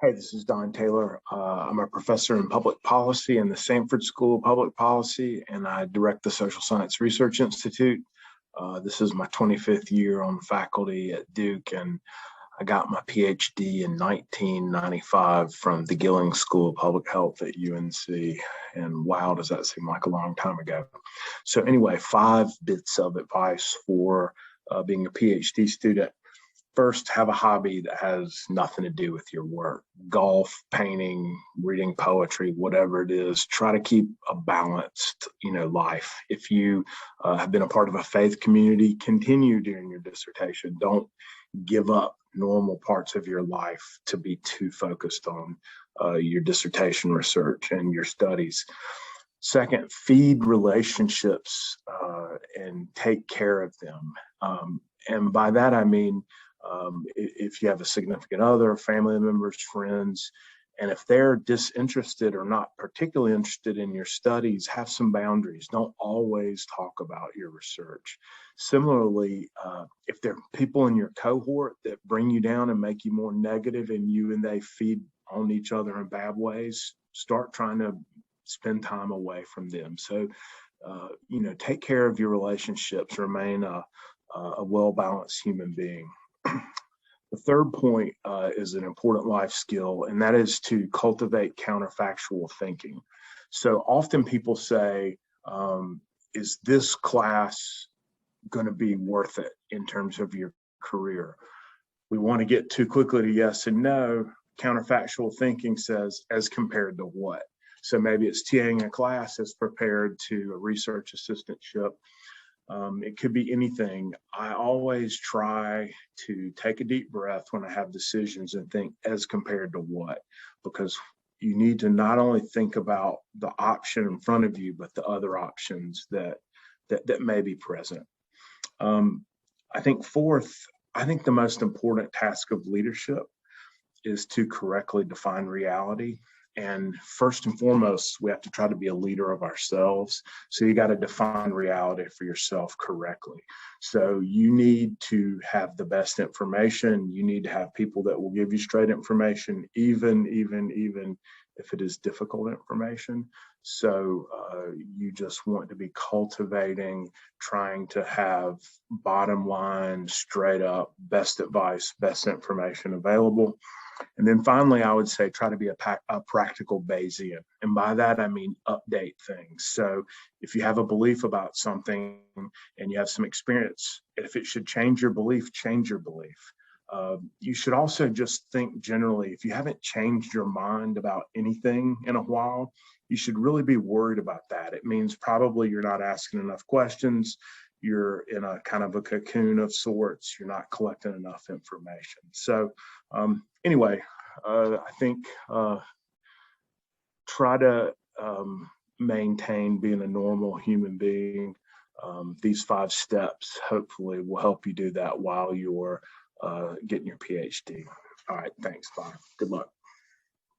Hey, this is Don Taylor. I'm a professor in public policy in the Sanford School of Public Policy, and I direct the Social Science Research Institute. This is my 25th year on faculty at Duke, and I got my PhD in 1995 from the Gilling School of Public Health at UNC. And wow, does that seem like a long time ago. So anyway, 5 bits of advice for being a PhD student. First, have a hobby that has nothing to do with your work. Golf, painting, reading poetry, whatever it is. Try to keep a balanced, life. If you have been a part of a faith community, continue during your dissertation. Don't give up normal parts of your life to be too focused on your dissertation research and your studies. Second, feed relationships and take care of them. And by that, I mean, if you have a significant other, family members, friends, and if they're disinterested or not particularly interested in your studies, have some boundaries. Don't always talk about your research. Similarly, if there are people in your cohort that bring you down and make you more negative and you and they feed on each other in bad ways, start trying to spend time away from them. So, take care of your relationships, remain a well-balanced human being. The third point is an important life skill, and that is to cultivate counterfactual thinking. So often people say, is this class going to be worth it in terms of your career? We want to get too quickly to yes and no. Counterfactual thinking says, as compared to what? So maybe it's TAing a class as compared to a research assistantship. It could be anything. I always try to take a deep breath when I have decisions and think as compared to what, because you need to not only think about the option in front of you, but the other options that may be present. I think fourth, the most important task of leadership is to correctly define reality. And first and foremost, we have to try to be a leader of ourselves. So you got to define reality for yourself correctly. So you need to have the best information. You need to have people that will give you straight information, even if it is difficult information. So you just want to be cultivating, trying to have bottom line, straight up, best advice, best information available. And then finally, I would say try to be a practical Bayesian. And by that, I mean update things. So if you have a belief about something and you have some experience, if it should change your belief, change your belief. You should also just think generally, if you haven't changed your mind about anything in a while, you should really be worried about that. It means probably you're not asking enough questions. You're in a kind of a cocoon of sorts. You're not collecting enough information. So anyway, I think try to maintain being a normal human being. These 5 steps hopefully will help you do that while you're getting your PhD. All right, thanks. Bye. Good luck.